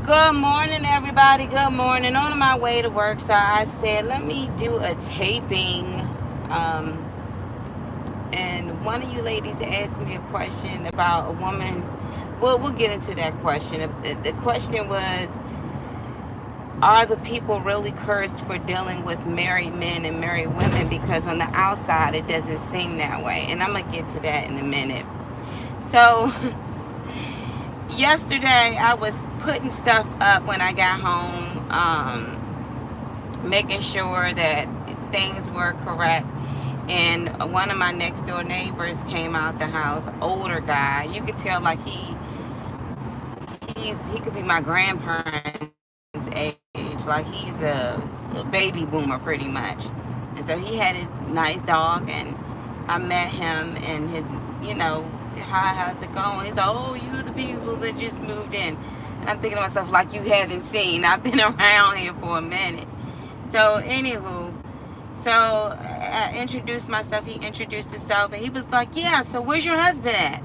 Good morning, everybody. Good morning. On my way to work, so I said, let me do a taping. Um, and one of you ladies asked me a question about a woman. Well, we'll get into that question. The question was, are the people really cursed for dealing with married men and married women? Because on the outside, it doesn't seem that way. And I'm going to get to that in a minute. So, yesterday, I was putting stuff up when I got home. Making sure that things were correct. And one of my next door neighbors came out the house, older guy. You could tell like he could be my grandparents' age. Like he's a baby boomer pretty much. And so he had his nice dog, and I met him and his, hi, how's it going? He's like, oh, you the people that just moved in. And I'm thinking to myself, like, you haven't seen. I've been around here for a minute. So, anywho, so I introduced myself. He introduced himself, and he was like, yeah, so where's your husband at?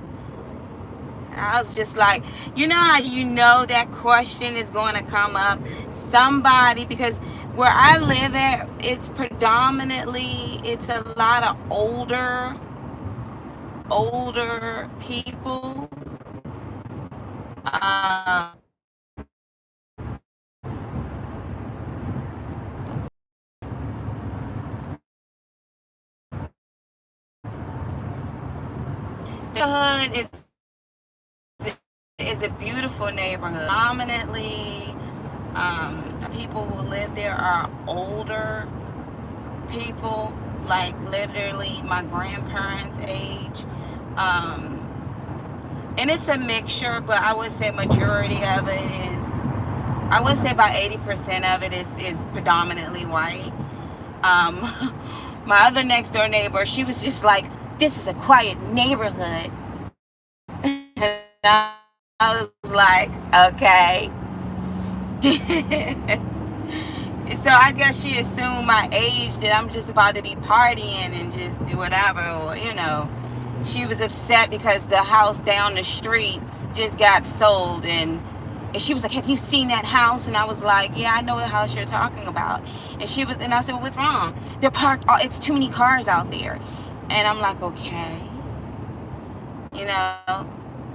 And I was just like, you know how you know that question is going to come up? Somebody, because where I live at, it's a lot of older people. Um, the hood is a beautiful neighborhood. Dominantly, people who live there are older people, like literally my grandparents' age. And it's a mixture, but I would say majority of it is, I would say about 80% of it is predominantly white. Um, my other next door neighbor, she was just like, this is a quiet neighborhood. And I was like, okay. So I guess she assumed my age, that I'm just about to be partying and just do whatever, or she was upset because the house down the street just got sold, and she was like, have you seen that house? And I was like, yeah, I know what house you're talking about. And I said, well, what's wrong? They're parked, it's too many cars out there. And I'm like, okay, you know,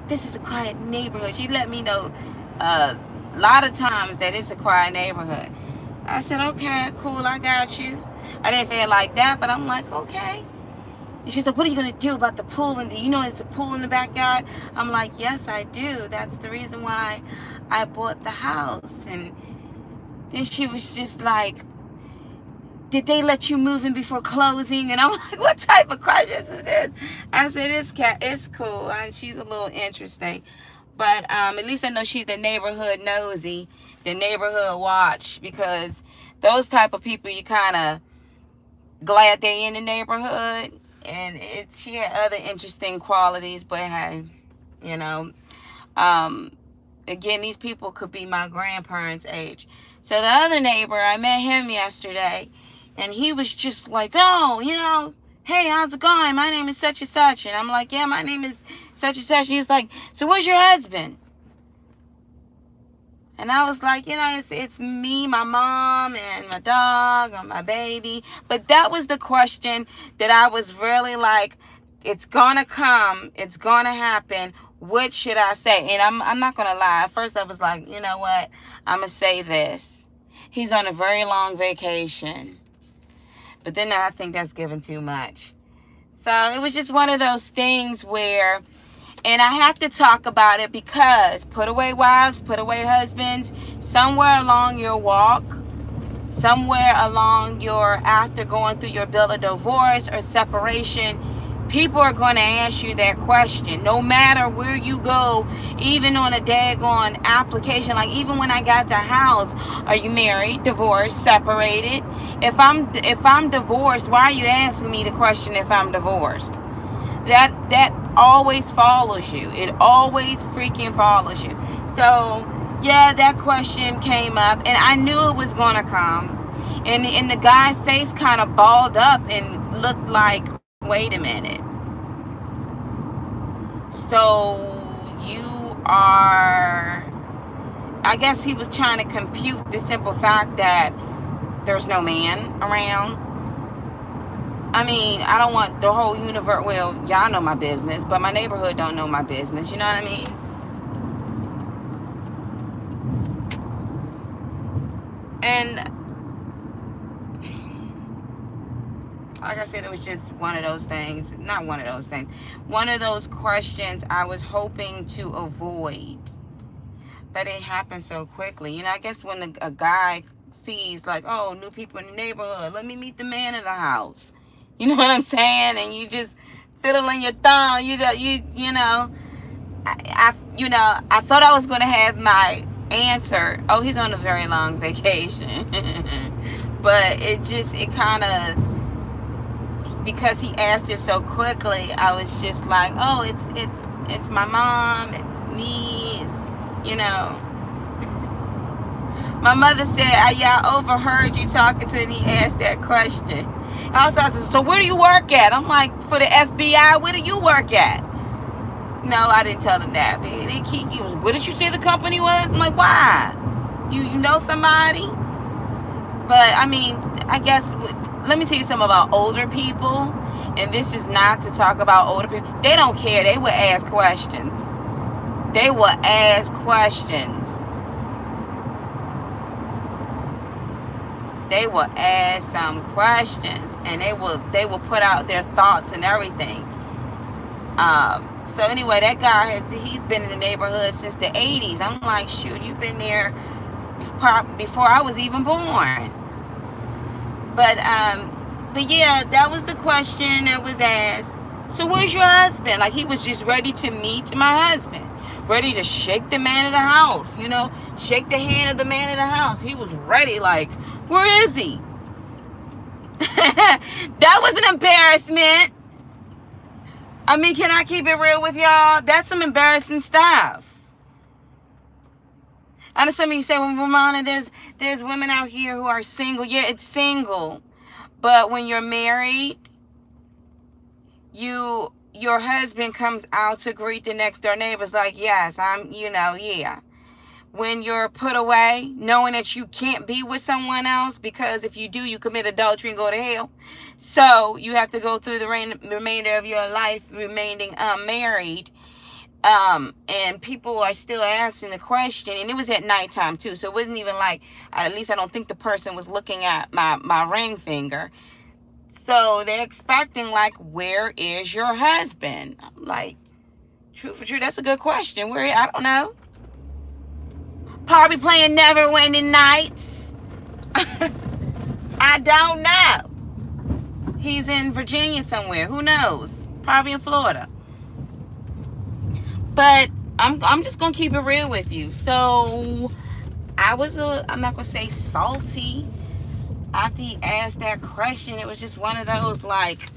this is a quiet neighborhood. She let me know a lot of times that it's a quiet neighborhood. I said, okay, cool, I got you. I didn't say it like that, but I'm like, okay. And she said, what are you going to do about the pool? And do you know it's a pool in the backyard? I'm like, yes, I do. That's the reason why I bought the house. And then she was just like, did they let you move in before closing? And I'm like, what type of questions is this? I said, it's cool. She's a little interesting. But at least I know she's the neighborhood nosy, the neighborhood watch, because those type of people, you kind of glad they in the neighborhood. And she had other interesting qualities, but hey, you know, again, these people could be my grandparents' age. So the other neighbor, I met him yesterday, and he was just like, oh, hey, how's it going? My name is such and such. And I'm like, yeah, my name is such and such. And he's like, so where's your husband? And I was like, it's me, my mom, and my dog, and my baby. But that was the question that I was really like, it's gonna come, it's gonna happen. What should I say? And I'm not gonna lie. At first I was like, you know what? I'm gonna say this. He's on a very long vacation. But then I think that's giving too much. So it was just one of those things where, and I have to talk about it because put away wives, put away husbands, somewhere along your walk, somewhere along after going through your bill of divorce or separation, people are going to ask you that question. No matter where you go, even on a daggone application, like even when I got the house, are you married, divorced, separated? If I'm divorced, why are you asking me the question if I'm divorced? That always follows you. It always freaking follows you. So yeah, that question came up, and I knew it was gonna come. And the guy's face kind of balled up and looked like, wait a minute. So you are I guess he was trying to compute the simple fact that there's no man around. I mean, I don't want the whole universe. Well, y'all know my business, but my neighborhood don't know my business. You know what I mean? And like I said, it was just one of those things. Not one of those things. One of those questions I was hoping to avoid. But it happened so quickly. You know, I guess when a guy sees, like, oh, new people in the neighborhood, let me meet the man in the house. You know what I'm saying? And you just fiddling your thumb. You know, I thought I was going to have my answer. Oh, he's on a very long vacation. But it kind of, because he asked it so quickly, I was just like, oh, it's my mom, it's me, it's, you know. My mother said, yeah, I overheard you talking to him. He asked that question. And also, I said, so where do you work at? I'm like, for the FBI, where do you work at? No, I didn't tell him that. But he was, what did you say the company was? I'm like, why? You know somebody? But, I mean, I guess, let me tell you something about older people. And this is not to talk about older people. They don't care. They will ask questions. They will ask questions. They will ask some questions, and they will put out their thoughts and everything. So anyway, that guy he's been in the neighborhood since the 80s. I'm like, shoot, you've been there before I was even born. But yeah, that was the question that was asked. So where's your husband? Like, he was just ready to meet my husband. Ready to shake the man of the house, you know, shake the hand of the man of the house. He was ready, like, where is he? That was an embarrassment. I mean, can I keep it real with y'all? That's some embarrassing stuff. I know some of you say, well, Ramona, there's women out here who are single. Yeah, it's single. But when you're married, your husband comes out to greet the next door neighbors like, yes, yeah. When you're put away, knowing that you can't be with someone else, because if you do, you commit adultery and go to hell. So you have to go through the remainder of your life remaining unmarried. And people are still asking the question, and it was at nighttime too, so it wasn't even like, at least I don't think the person was looking at my ring finger. So they're expecting, like, where is your husband? I'm like, true for true, that's a good question. Where? I don't know. Probably playing Neverending Nights. I don't know. He's in Virginia somewhere. Who knows? Probably in Florida. But I'm just gonna keep it real with you. So I'm not gonna say salty. After he asked that question, it was just one of those, like,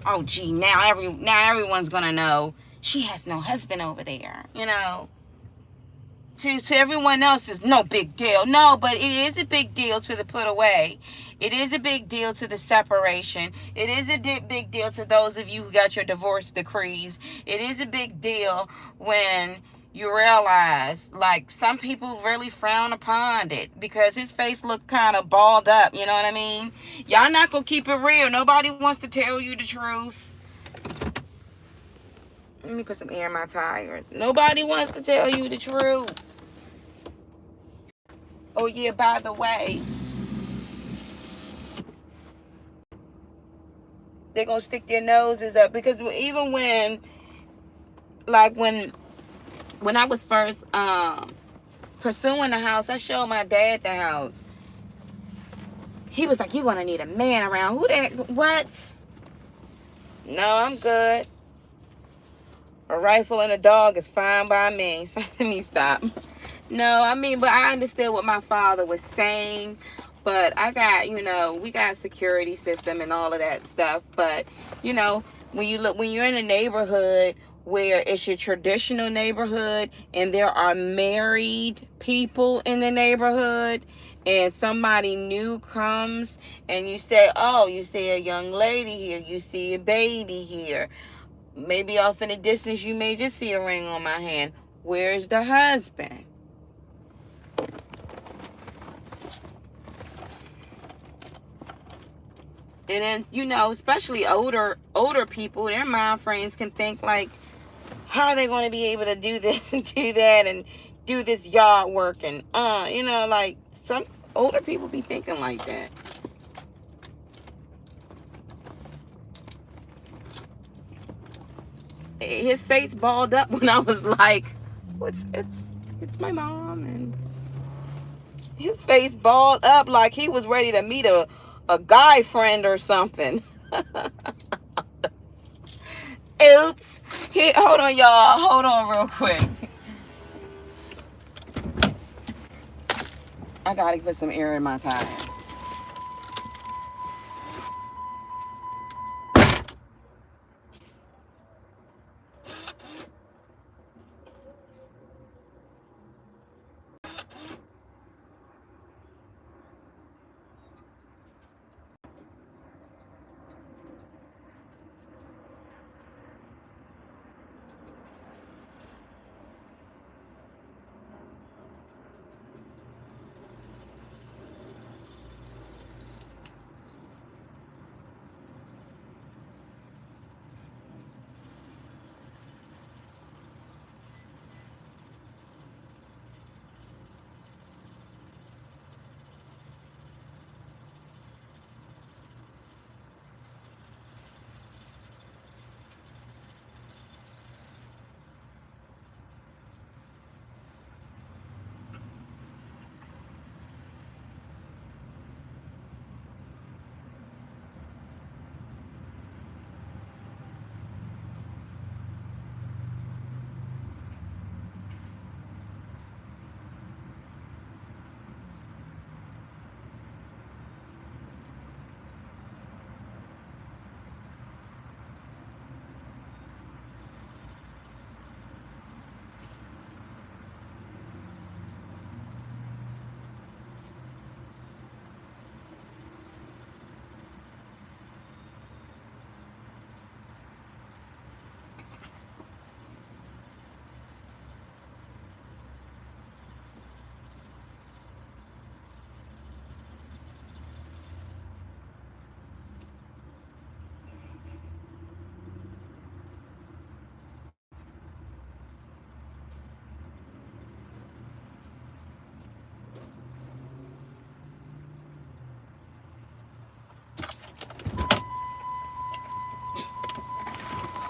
oh gee, now everyone's gonna know she has no husband over there, you know. To everyone else, is no big deal. No, but it is a big deal to the put away. It is a big deal to the separation. It is a big deal to those of you who got your divorce decrees. It is a big deal when you realize, like, some people really frown upon it because his face looked kind of balled up, you know what I mean? Y'all not gonna keep it real. Nobody wants to tell you the truth. Let me put some air in my tires. Nobody wants to tell you the truth. Oh yeah, by the way, they're gonna stick their noses up, because even when I was first pursuing the house, I showed my dad the house. He was like, you're gonna need a man around. Who that? What? No, I'm good. A rifle and a dog is fine by me. So let me stop. No, I mean, but I understood what my father was saying. But I got, we got a security system and all of that stuff. But, when you're in a neighborhood where it's your traditional neighborhood and there are married people in the neighborhood, and somebody new comes and you say, oh, you see a young lady here, you see a baby here. Maybe off in the distance, you may just see a ring on my hand. Where's the husband? And then, you know, especially older people, their mind frames can think like, how are they going to be able to do this and do that and do this yard work and you know, like some older people be thinking like that. His face balled up when I was like, it's my mom, and his face balled up like he was ready to meet a guy friend or something. Oops. Hold on, y'all. Hold on real quick. I gotta put some air in my tire.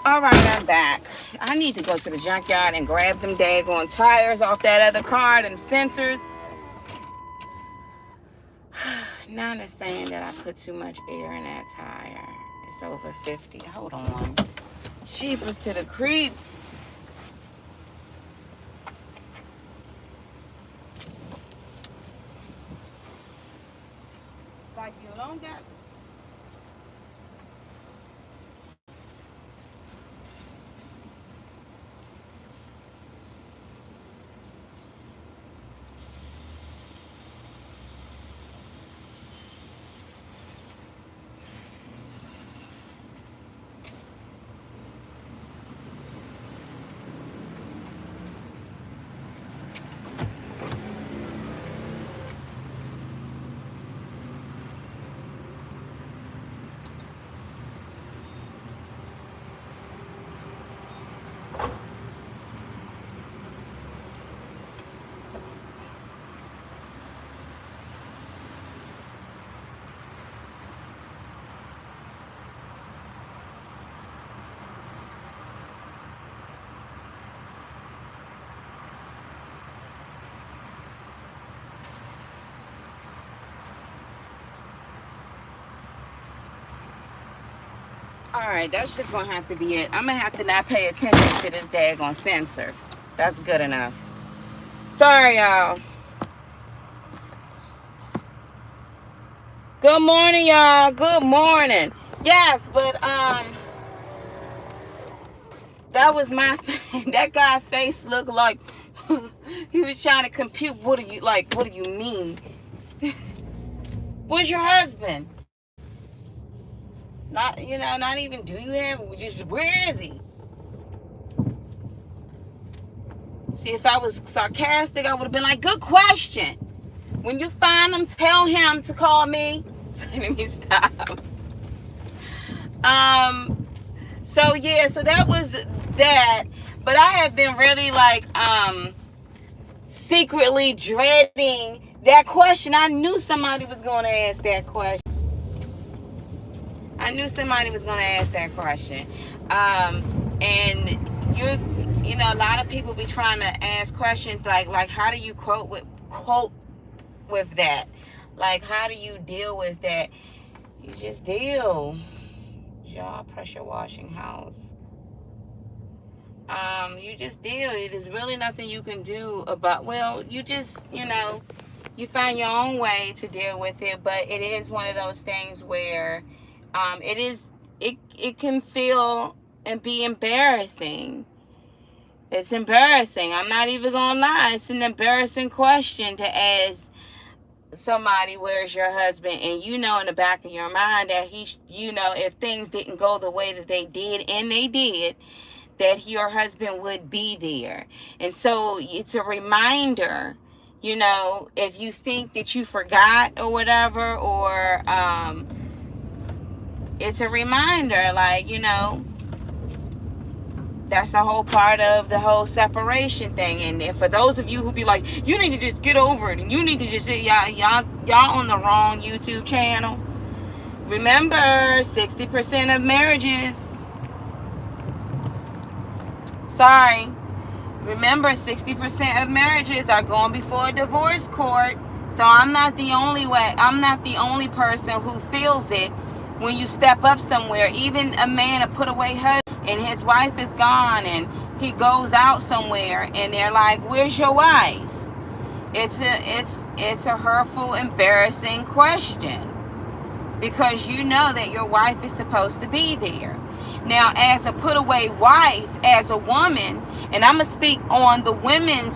All right, I'm back. I need to go to the junkyard and grab them daggone tires off that other car, them sensors. Now they're saying that I put too much air in that tire. It's over 50. Hold on. Jeepers to the creep. It's like you don't got... All right, that's just gonna have to be it. I'm gonna have to not pay attention to this daggone sensor. That's good enough. Sorry, y'all. Good morning, y'all. Good morning. Yes, but that was my thing. That guy's face looked like he was trying to compute. What do you mean? Where's your husband? Not even do you have, just where is he? See, if I was sarcastic, I would have been like, good question. When you find him, tell him to call me. Let me stop. So yeah, so that was that. But I have been really like secretly dreading that question. I knew somebody was gonna ask that question. I knew somebody was gonna ask that question. And you know, a lot of people be trying to ask questions like how do you quote with that? Like how do you deal with that? You just deal. Jaw pressure washing house. You just deal. It is really nothing you can do about, well, you just, you know, you find your own way to deal with it, but it is one of those things where it can feel and be embarrassing. It's embarrassing. I'm not even gonna lie. It's an embarrassing question to ask somebody, where's your husband? And you know in the back of your mind that you know, if things didn't go the way that they did, and they did, that your husband would be there. And so it's a reminder, you know, if you think that you forgot or whatever, or it's a reminder, like, you know, that's the whole part of the whole separation thing. And for those of you who be like, you need to just get over it, and you need to just say, y'all on the wrong YouTube channel. Remember, 60% of marriages, remember 60% of marriages are going before a divorce court. So I'm not the only person who feels it. When you step up somewhere, even a man, a put away husband, and his wife is gone, and he goes out somewhere, and they're like, where's your wife? It's a hurtful, embarrassing question, because you know that your wife is supposed to be there. Now, as a put away wife, as a woman, and I'm going to speak on the women's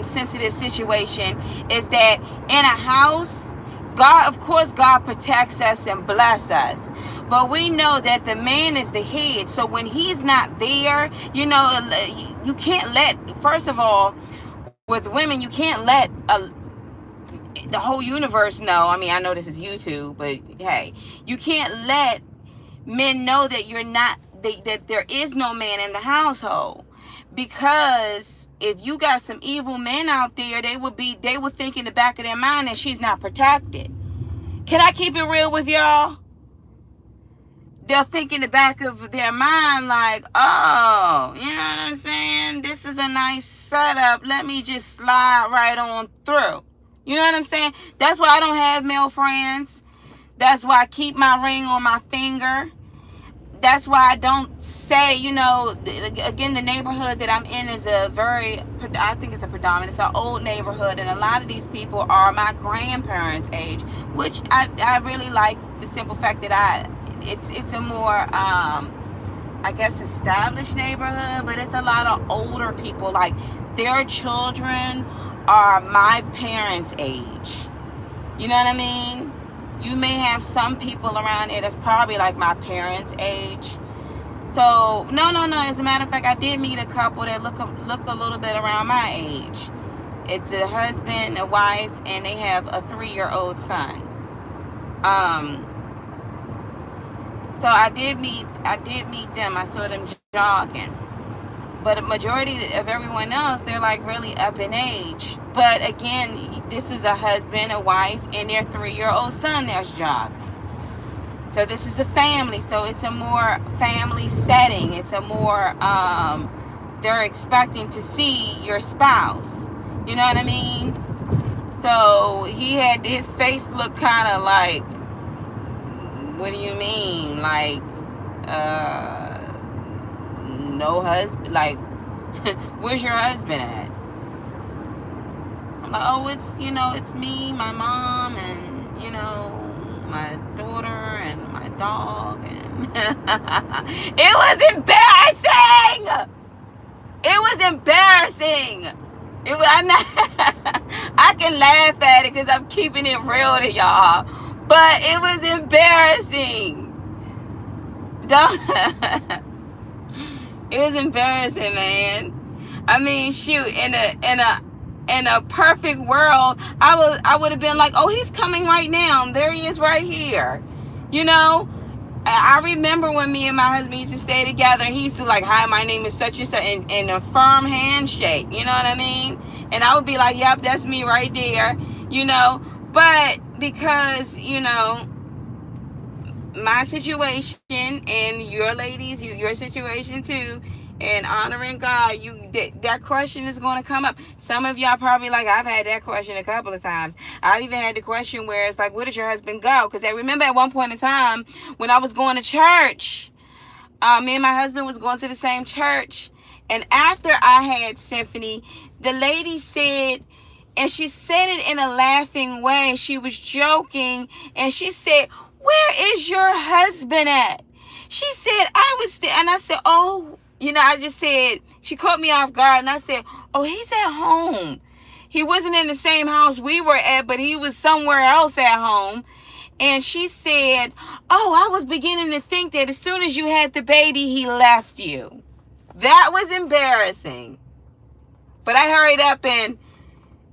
sensitive situation, is that in a house, God, of course, God protects us and bless us. But we know that the man is the head. So when he's not there, you know, you can't let, first of all, with women, you can't let the whole universe know. I mean, I know this is YouTube, but hey, you can't let men know that you're not, that there is no man in the household. Because if you got some evil men out there, they would think in the back of their mind that she's not protected. Can I keep it real with y'all? They'll think in the back of their mind like, oh, you know what I'm saying? This is a nice setup. Let me just slide right on through. You know what I'm saying? That's why I don't have male friends. That's why I keep my ring on my finger. That's why I don't say, you know, again, the neighborhood that I'm in is I think it's it's an old neighborhood, and a lot of these people are my grandparents' age, which I really like the simple fact that it's a more, I guess, established neighborhood, but it's a lot of older people, like their children are my parents' age. You know what I mean? You may have some people around there that's probably like my parents' age. So, no. As a matter of fact, I did meet a couple that look a little bit around my age. It's a husband, a wife, and they have a 3-year-old son. So I did meet them. I saw them jogging. But a majority of everyone else, they're like really up in age. But again, this is a husband, a wife, and their 3-year-old son that's jogging. So this is a family. So it's a more family setting. It's a more, they're expecting to see your spouse. You know what I mean? So his face looked kind of like, what do you mean? Like, no husband, like, where's your husband at? I'm like, oh, it's me, my mom, and, you know, my daughter, and my dog, and it was embarrassing! It was embarrassing! I can laugh at it because I'm keeping it real to y'all, but it was embarrassing. It was embarrassing, man. I mean, shoot, in a perfect world, I would have been like, oh, he's coming right now. There he is right here. You know? I remember when me and my husband used to stay together, he used to like, hi, my name is such and such, and a firm handshake, you know what I mean? And I would be like, yep, that's me right there, you know? But because, you know, my situation and your ladies, your situation too, and honoring God, that question is going to come up. Some of y'all probably like, I've had that question a couple of times. I even had the question where it's like, where does your husband go? Because I remember at one point in time when I was going to church, me and my husband was going to the same church, and after I had Symphony, the lady said, and she said it in a laughing way, she was joking, and she said, where is your husband at? She said, and I said, oh, you know, I just said, she caught me off guard, and I said, oh, he's at home. He wasn't in the same house we were at, but he was somewhere else at home. And she said, oh, I was beginning to think that as soon as you had the baby, he left you. That was embarrassing. But I hurried up and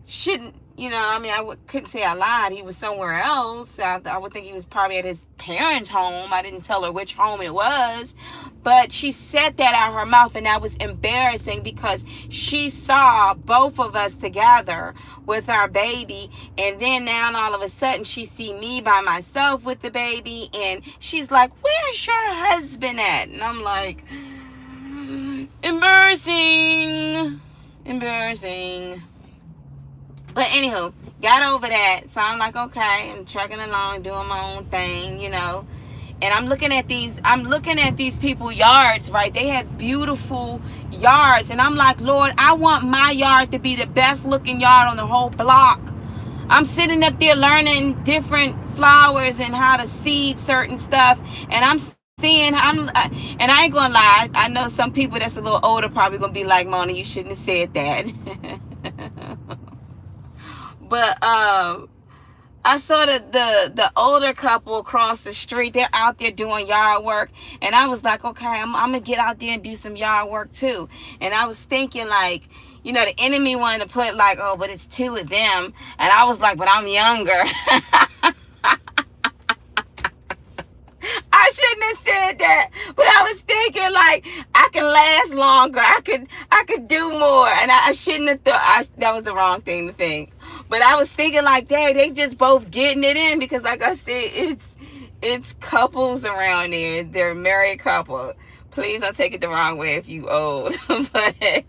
shouldn't, you know, I mean, couldn't say I lied. He was somewhere else. I would think he was probably at his parents' home. I didn't tell her which home it was. But she said that out of her mouth, and that was embarrassing because she saw both of us together with our baby, and then now all of a sudden she see me by myself with the baby, and she's like, where's your husband at? And I'm like, embarrassing. But anywho, got over that. So I'm like, okay, I'm trucking along, doing my own thing, you know. And I'm looking at these people's yards, right? They have beautiful yards. And I'm like, Lord, I want my yard to be the best looking yard on the whole block. I'm sitting up there learning different flowers and how to seed certain stuff. And I'm seeing, and I ain't gonna lie, I know some people that's a little older probably gonna be like, Mona, you shouldn't have said that. But I saw the older couple across the street. They're out there doing yard work, and I was like, okay, I'm gonna get out there and do some yard work too. And I was thinking, like, you know, the enemy wanted to put like, oh, but it's two of them, and I was like, but I'm younger. I shouldn't have said that, but I was thinking like I can last longer. I could do more, and I shouldn't have thought. That was the wrong thing to think. But I was thinking like, dang, they just both getting it in because, like I said, it's couples around there. They're a married couple. Please don't take it the wrong way if you old. but the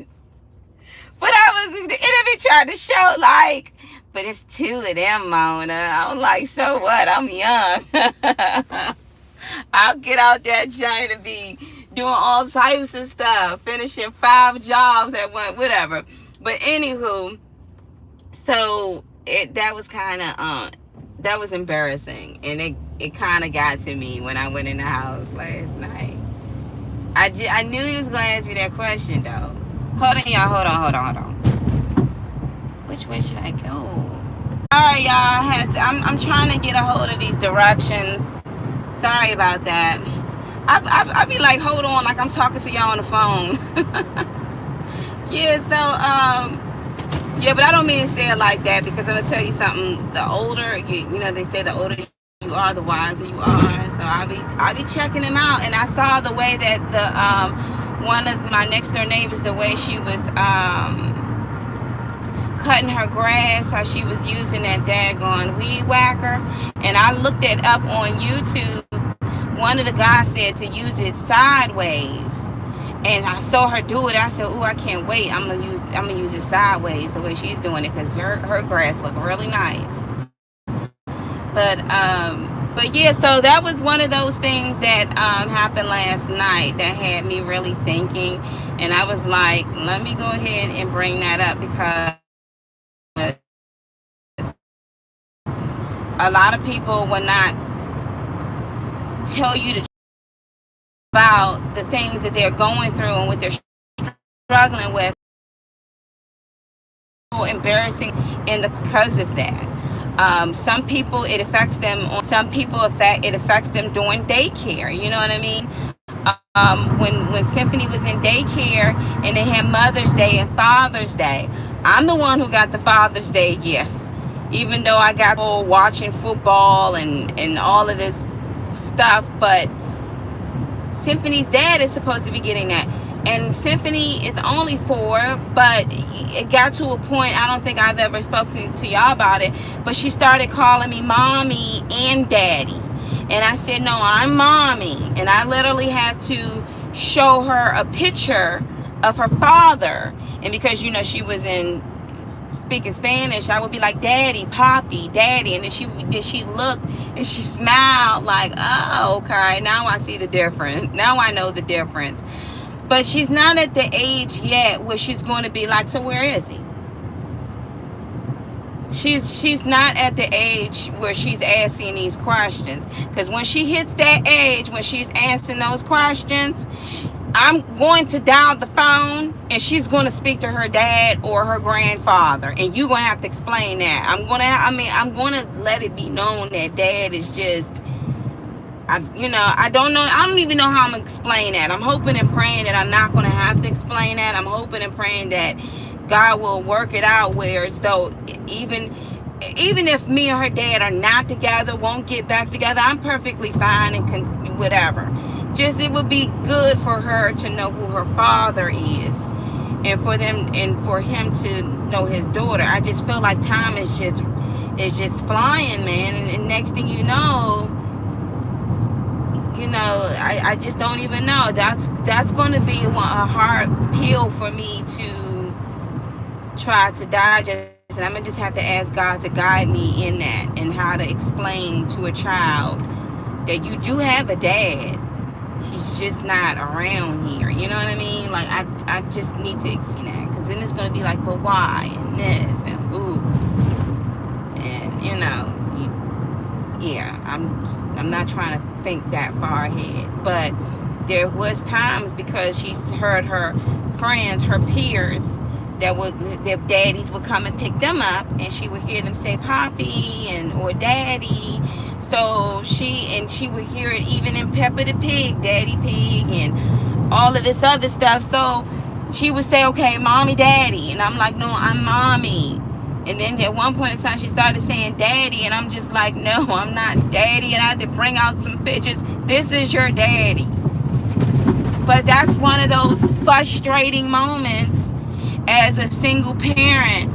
enemy tried to show like, but it's two of them, Mona. I was like, so what? I'm young. I'll get out that giant and be doing all types of stuff, finishing 5 jobs at once, whatever. But anywho, so that was kind of that was embarrassing, and it kind of got to me when I went in the house last night. I knew he was going to ask me that question though. Hold on, y'all. Hold on. Which way should I go? All right, y'all. I'm trying to get a hold of these directions. Sorry about that. I be like, hold on, like I'm talking to y'all on the phone. Yeah, so yeah, but I don't mean to say it like that, because I'm gonna tell you something. The older you know, they say the older you are, the wiser you are. So I be checking them out, and I saw the way that the one of my next door neighbors, the way she was cutting her grass, how she was using that daggone weed whacker. And I looked it up on YouTube. One of the guys said to use it sideways, and I saw her do it. I said, "Ooh, I can't wait. I'm gonna use it sideways the way she's doing it, because her grass looked really nice." But yeah, so that was one of those things that happened last night that had me really thinking, and I was like, let me go ahead and bring that up, because a lot of people will not tell you about the things that they're going through and what they're struggling with. So embarrassing, and because of that, some people it affects them. Some people it affects them during daycare. You know what I mean? When Symphony was in daycare and they had Mother's Day and Father's Day, I'm the one who got the Father's Day gift, even though I got watching football and all of this stuff. But Symphony's dad is supposed to be getting that. And Symphony is only 4, but it got to a point, I don't think I've ever spoken to y'all about it, but she started calling me mommy and daddy. And I said, no, I'm mommy. And I literally had to show her a picture of her father. And because, you know, she was in speaking Spanish, I would be like, daddy, poppy, daddy. And then she looked and she smiled like, oh, okay, now I see the difference. Now I know the difference. But she's not at the age yet where she's going to be like, so where is he? She's not at the age where she's asking these questions. Because when she hits that age, when she's answering those questions, I'm going to dial the phone and she's going to speak to her dad or her grandfather. And you're going to have to explain that. I'm going to let it be known that dad is just... I don't know. I don't even know how I'm going to explain that. I'm hoping and praying that I'm not going to have to explain that. I'm hoping and praying that God will work it out where as though even if me and her dad are not together, won't get back together, I'm perfectly fine and whatever. Just it would be good for her to know who her father is, and for him to know his daughter. I just feel like time is just flying, man. And next thing you know, I just don't even know. That's going to be a hard pill for me to try to digest. And I'm going to just have to ask God to guide me in that and how to explain to a child that you do have a dad. He's just not around here. You know what I mean? Like, I just need to see that. Because then it's going to be like, but why? And this and ooh. And, yeah, I'm not trying to think that far ahead, but there was times because she's heard her friends, her peers, their daddies would come and pick them up, and she would hear them say poppy or daddy. So she would hear it even in Peppa the Pig, Daddy Pig, and all of this other stuff. So she would say, okay, mommy, daddy, and I'm like, no, I'm mommy. And then at one point in time, she started saying daddy, and I'm just like, no, I'm not daddy. And I had to bring out some pictures. This is your daddy. But that's one of those frustrating moments as a single parent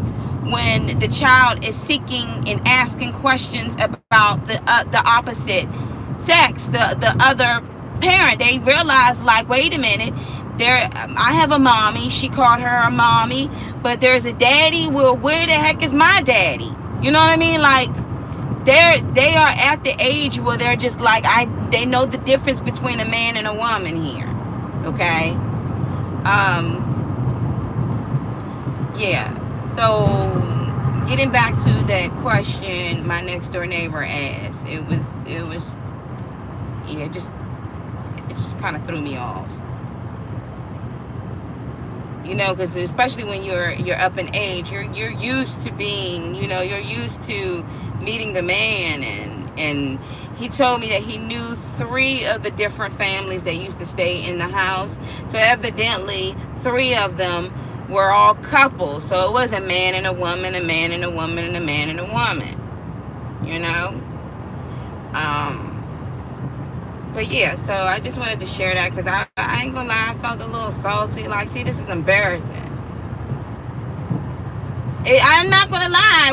when the child is seeking and asking questions about the opposite sex, the other parent. They realize, like, wait a minute, I have a mommy. She called her a mommy, but there's a daddy. Well, where the heck is my daddy? You know what I mean? Like, they are at the age where they're just like, they know the difference between a man and a woman here. Okay. Yeah. So getting back to that question my next door neighbor asked, it just kind of threw me off. Because especially when you're up in age, you're used to being, you're used to meeting the man, and he told me that he knew 3 of the different families that used to stay in the house. So evidently 3 of them were all couples. So it was a man and a woman, a man and a woman, and a man and a woman. But yeah, so I just wanted to share that because I ain't gonna lie, I felt a little salty. Like, see, this is embarrassing. I'm not gonna lie.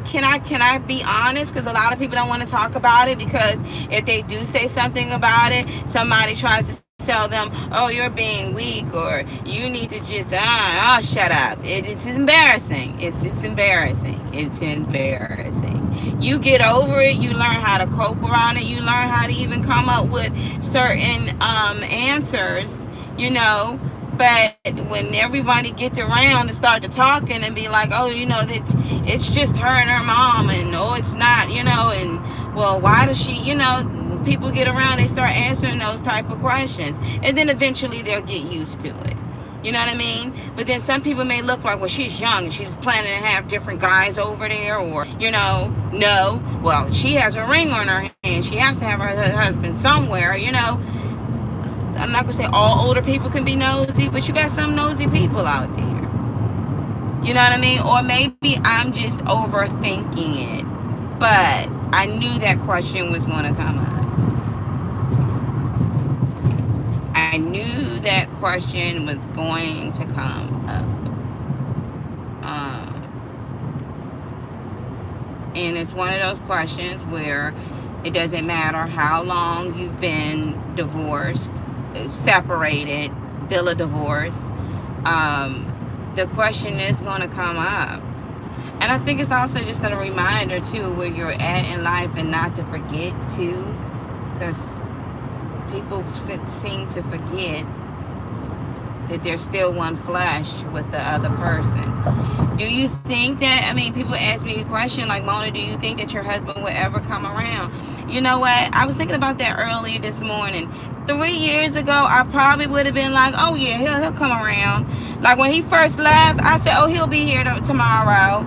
Can I be honest? Because a lot of people don't want to talk about it, because if they do say something about it, somebody tries to tell them, oh, you're being weak, or you need to just shut up. It's embarrassing. It's embarrassing. It's embarrassing. You get over it. You learn how to cope around it. You learn how to even come up with certain answers, But when everybody gets around and start to talking and be like, oh, it's just her and her mom, and no, it's not, and well, why does she, people get around, they start answering those type of questions, and then eventually they'll get used to it. You know what I mean? But then some people may look like, well, she's young and she's planning to have different guys over there, or, no, well, she has a ring on her hand. She has to have her husband somewhere, I'm not going to say all older people can be nosy, but you got some nosy people out there. You know what I mean? Or maybe I'm just overthinking it. But I knew that question was going to come up. I knew that question was going to come up. And it's one of those questions where it doesn't matter how long you've been divorced, separated, bill of divorce. The question is going to come up. And I think it's also just a reminder, too, where you're at in life and not to forget, too. Because people seem to forget that there's still one flesh with the other person. Do you think that, I mean, people ask me a question like, Mona, do you think that your husband will ever come around? You know what? I was thinking about that earlier this morning. 3 years ago, I probably would have been like, oh yeah, he'll come around. Like when he first left, I said, oh, he'll be here tomorrow.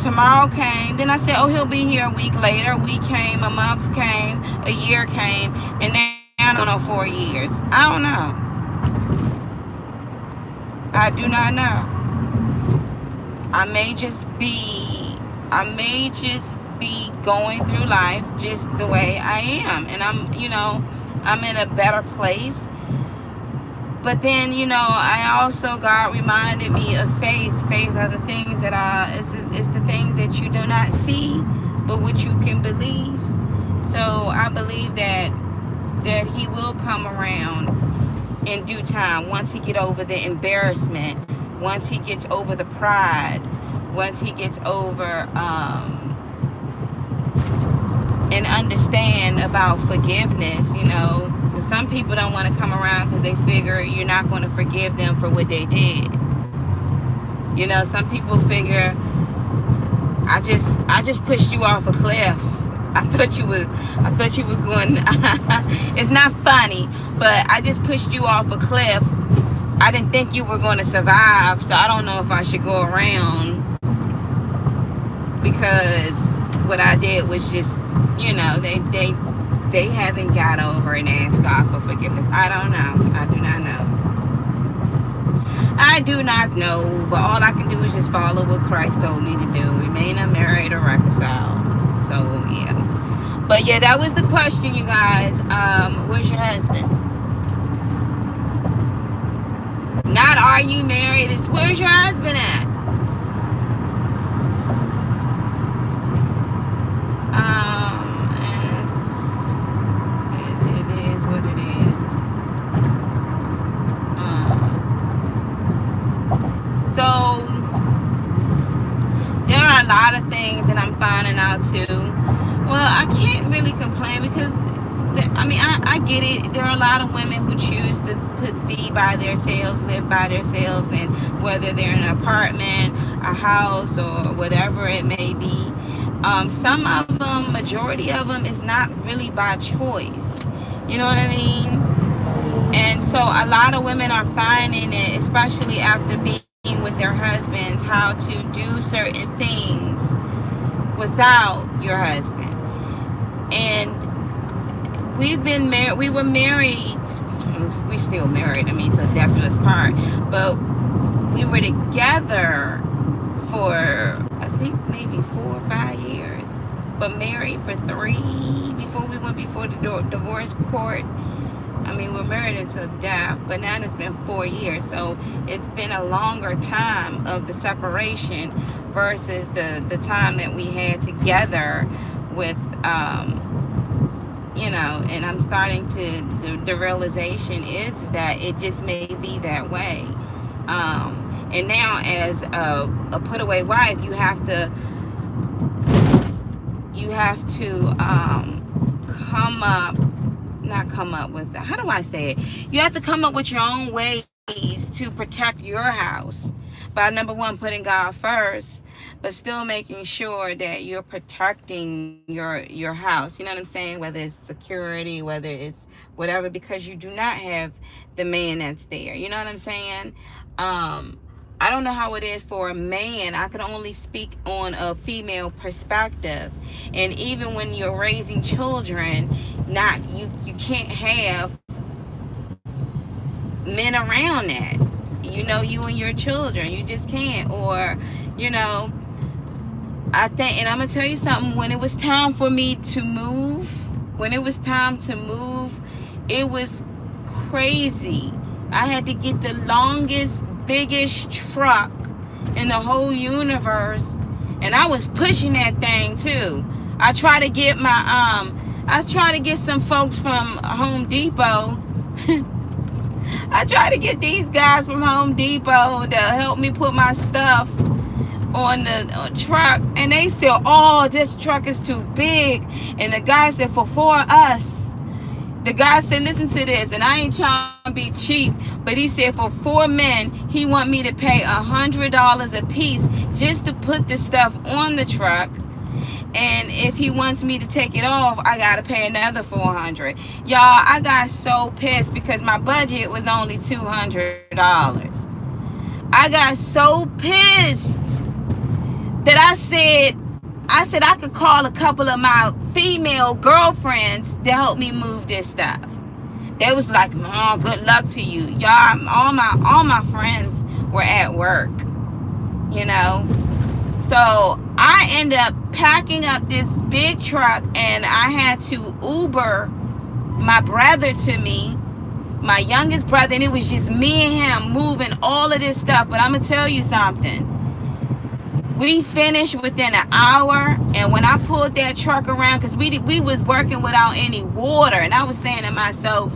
Tomorrow came. Then I said, oh, he'll be here a week later. A week came, a month came, a year came, and now I don't know, 4 years. I don't know. I do not know. I may just be going through life just the way I am. And I'm in a better place. But then, I also, God reminded me of faith. Faith are the things that it's the things that you do not see, but which you can believe. So I believe that he will come around in due time, once he get over the embarrassment, once he gets over the pride, once he gets over and understand about forgiveness. Some people don't want to come around because they figure you're not going to forgive them for what they did. Some people figure I just pushed you off a cliff. I thought you were going. It's not funny, but I just pushed you off a cliff. I didn't think you were going to survive, so I don't know if I should go around, because what I did was just, they haven't got over and asked God for forgiveness. I don't know. I do not know. I do not know, but all I can do is just follow what Christ told me to do. Remain unmarried or reconciled. So, yeah. But, yeah, that was the question, you guys. Where's your husband? Not are you married, it's where's your husband at? It is what it is. So there are a lot of things that I'm finding out too. Well, I can't really complain because I get it. There are a lot of women who choose to be by themselves, live by themselves, and whether they're in an apartment, a house, or whatever it may be. Some of them, majority of them, is not really by choice. You know what I mean? And so a lot of women are finding it, especially after being with their husbands, how to do certain things without your husband. And we were married, we still married, till death do us part, but we were together for, I think, maybe 4 or 5 years, but married for 3 before we went before the divorce court. We're married until death, but now it's been 4 years, so it's been a longer time of the separation versus the time that we had together with, and I'm starting to, the realization is that it just may be that way. And now as a put away wife, you have to you have to come up with your own ways to protect your house by, number one, putting God first, but still making sure that you're protecting your house. You know what I'm saying? Whether it's security, whether it's whatever, because you do not have the man that's there. You know what I'm saying? I don't know how it is for a man. I could only speak on a female perspective. And even when you're raising children, you can't have men around that. You and your children. You just can't. Or, I think, and I'm going to tell you something, when it was time for me to move, it was crazy. I had to get the longest, biggest truck in the whole universe, and I was pushing that thing too. I tried to get some folks from Home Depot. I tried to get these guys from Home Depot to help me put my stuff on the truck, and they said, oh, this truck is too big. And the guy said, for 4 of us, the guy said, listen to this, and I ain't trying to be cheap, but he said for 4 men, he want me to pay $100 a piece just to put the stuff on the truck. And if he wants me to take it off, I gotta pay another $400. Y'all, I got so pissed because my budget was only $200. I got so pissed that I said I could call a couple of my female girlfriends to help me move this stuff. They was like, oh, good luck to you. Y'all, all my friends were at work, you know. So I ended up packing up this big truck, and I had to Uber my brother to me, my youngest brother, and it was just me and him moving all of this stuff. But I'm gonna tell you something. We finished within an hour, and when I pulled that truck around, because we was working without any water, and I was saying to myself,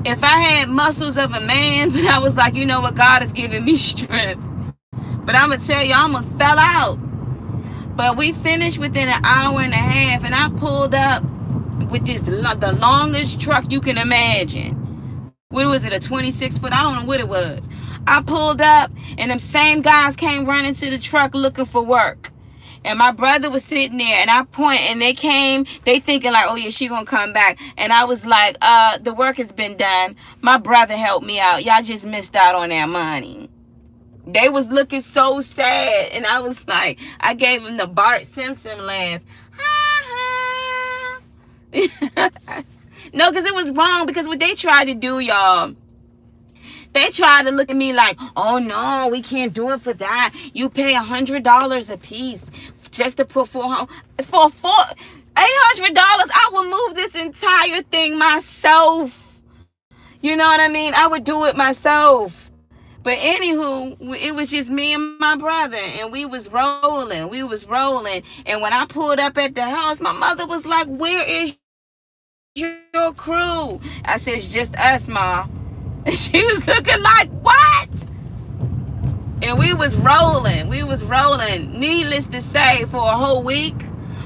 if I had muscles of a man, but I was like, you know what, God has given me strength. But I'm going to tell you, I almost fell out. But we finished within an hour and a half, and I pulled up with the longest truck you can imagine. What was it, a 26-foot? I don't know what it was. I pulled up, and them same guys came running to the truck looking for work. And my brother was sitting there, and I point, and they came, they thinking like, oh yeah, she gonna come back. And I was like, the work has been done. My brother helped me out. Y'all just missed out on that money. They was looking so sad, and I was like, I gave them the Bart Simpson laugh. No, because it was wrong, because what they tried to do, y'all, they tried to look at me like, oh no, we can't do it for that. You pay $100 a piece just to put $800. I would move this entire thing myself. You know what I mean? I would do it myself. But anywho, it was just me and my brother, and we was rolling. And when I pulled up at the house, my mother was like, where is your crew? I said, it's just us, Ma. And she was looking like, what? And we was rolling. Needless to say, for a whole week,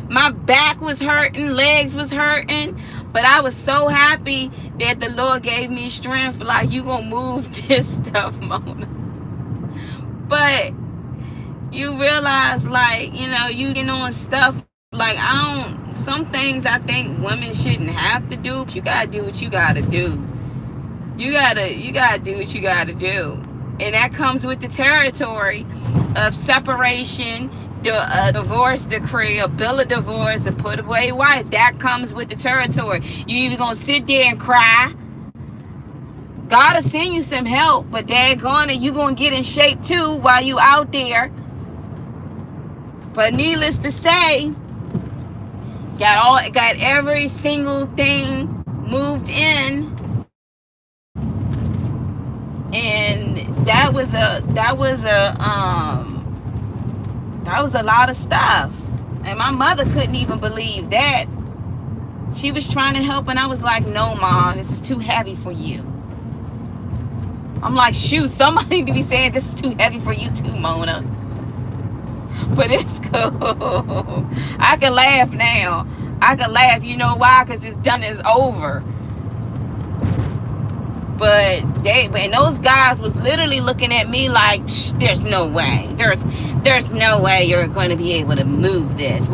my back was hurting, legs was hurting. But I was so happy that the Lord gave me strength. Like, you gonna move this stuff, Mona. But you realize, like, you know, you get on stuff. Like, some things I think women shouldn't have to do. But you gotta do what you gotta do. You gotta do what you gotta do. And that comes with the territory of separation, a divorce decree, a bill of divorce, a put away wife. That comes with the territory. You either gonna sit there and cry. God will send you some help, but daggone it, you gonna get in shape too while you out there. But needless to say, got every single thing moved in. And that was a lot of stuff. And my mother couldn't even believe that. She was trying to help, and I was like, no, Mom, this is too heavy for you. I'm like, shoot, somebody need to be saying this is too heavy for you too, Mona. But it's cool. I can laugh now. You know why? Because it's done, it's over. But those guys was literally looking at me like, there's no way. There's no way you're going to be able to move this.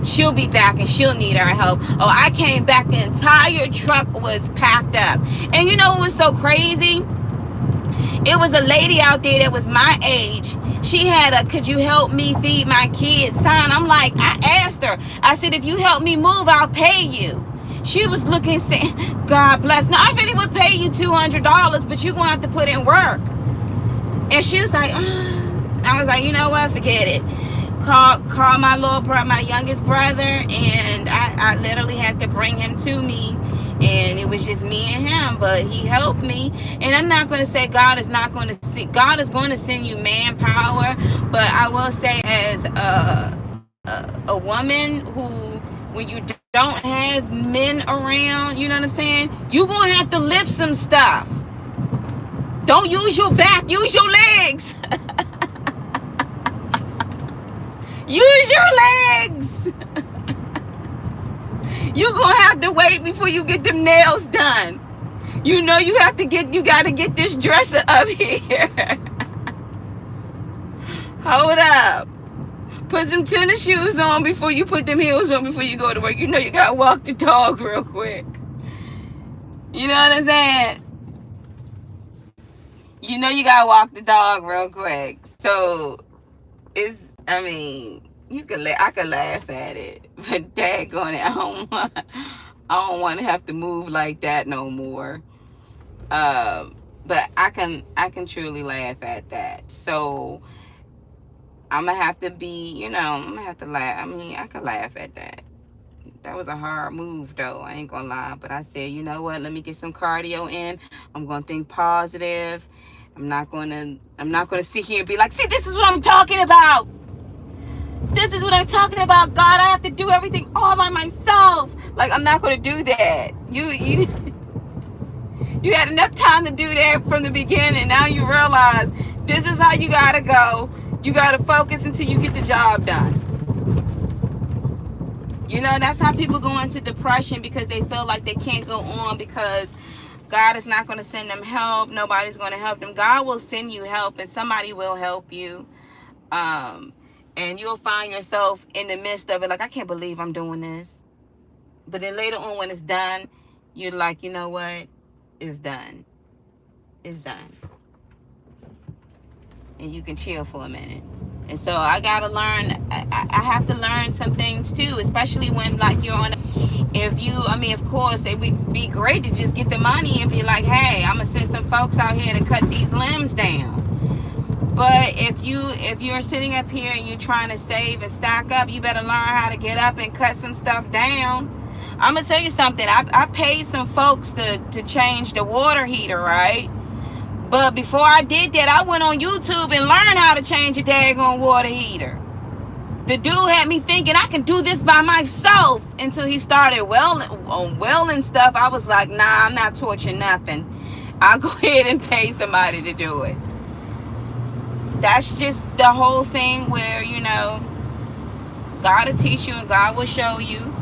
She'll be back, and she'll need our help. Oh, I came back, the entire truck was packed up. And you know what was so crazy? It was a lady out there that was my age. She had a, could you help me feed my kids sign. I'm like, I asked her. I said, if you help me move, I'll pay you. She was looking, saying, God bless. No, I really would pay you $200, but you're going to have to put in work. And she was like, I was like, you know what? Forget it. Call my little brother, my youngest brother, and I literally had to bring him to me. and it was just me and him, but he helped me. And I'm not going to say God is not going to see, God is going to send you manpower, but I will say, as a woman who, when you don't have men around, you know what I'm saying, you're going to have to lift some stuff. Don't use your back, use your legs. Use your legs. You're gonna have to wait before you get them nails done. You know you got to get this dresser up here. Hold up. Put some tennis shoes on before you put them heels on before you go to work. You know you gotta walk the dog real quick. You know what I'm saying? You know you gotta walk the dog real quick. So I mean, I could laugh at it, but daggone it, I don't want to have to move like that no more. But I can truly laugh at that. So I'm gonna have to be, I'm gonna have to laugh. I mean, I could laugh at that. That was a hard move, though. I ain't gonna lie. But I said, you know what? Let me get some cardio in. I'm gonna think positive. I'm not gonna sit here and be like, see, this is what I'm talking about. This is what I'm talking about. God, I have to do everything all by myself. Like, I'm not gonna do that. You had enough time to do that from the beginning. Now you realize this is how you gotta go. You gotta focus until you get the job done. You know, that's how people go into depression, because they feel like they can't go on because God is not going to send them help. Nobody's going to help them. God will send you help, and somebody will help you. And you'll find yourself in the midst of it like, I can't believe I'm doing this. But then later on, when it's done, you're like, you know what? It's done. It's done. And you can chill for a minute. And so I gotta learn. I have to learn some things too, especially when, like, you're on. Of course, it would be great to just get the money and be like, hey, I'm gonna send some folks out here to cut these limbs down. But if you're sitting up here and you're trying to save and stack up, you better learn how to get up and cut some stuff down. I'm gonna tell you something. I paid some folks to change the water heater, right? But before I did that, I went on YouTube and learned how to change a daggone water heater. The dude had me thinking I can do this by myself until he started welding stuff. I was like, nah, I'm not torching nothing. I'll go ahead and pay somebody to do it. That's just the whole thing where, God will teach you and God will show you.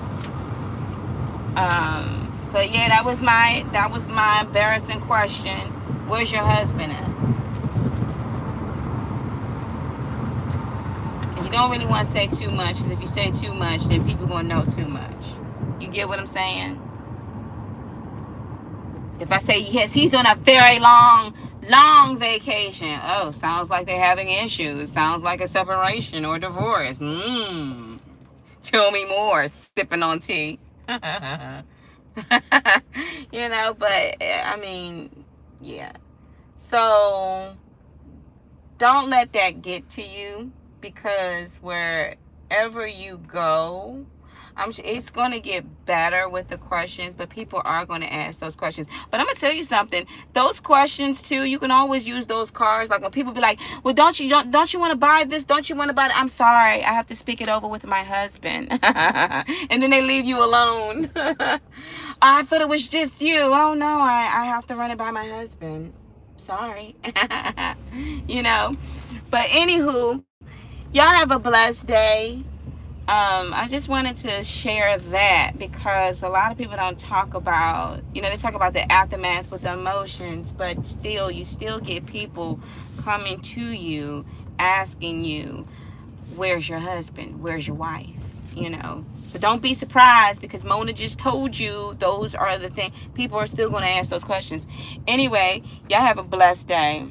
But yeah, that was my embarrassing question. Where's your husband at? And you don't really want to say too much, because if you say too much, then people going to know too much. You get what I'm saying? If I say, yes, he's on a very long vacation. Oh, sounds like they're having issues. Sounds like a separation or divorce. Tell me more. Sipping on tea. But I mean, yeah. So don't let that get to you, because wherever you go, it's going to get better with the questions, but people are going to ask those questions. But I'm going to tell you something. Those questions too, you can always use those cards. Like when people be like, well, don't you want to buy this? Don't you want to buy that? I'm sorry. I have to speak it over with my husband. And then they leave you alone. I thought it was just you. Oh no, I have to run it by my husband. Sorry. But anywho, y'all have a blessed day. I just wanted to share that, because a lot of people don't talk about, they talk about the aftermath with the emotions, but you still get people coming to you asking you, where's your husband? Where's your wife? So don't be surprised, because Mona just told you those are the things. People are still going to ask those questions. Anyway, y'all have a blessed day.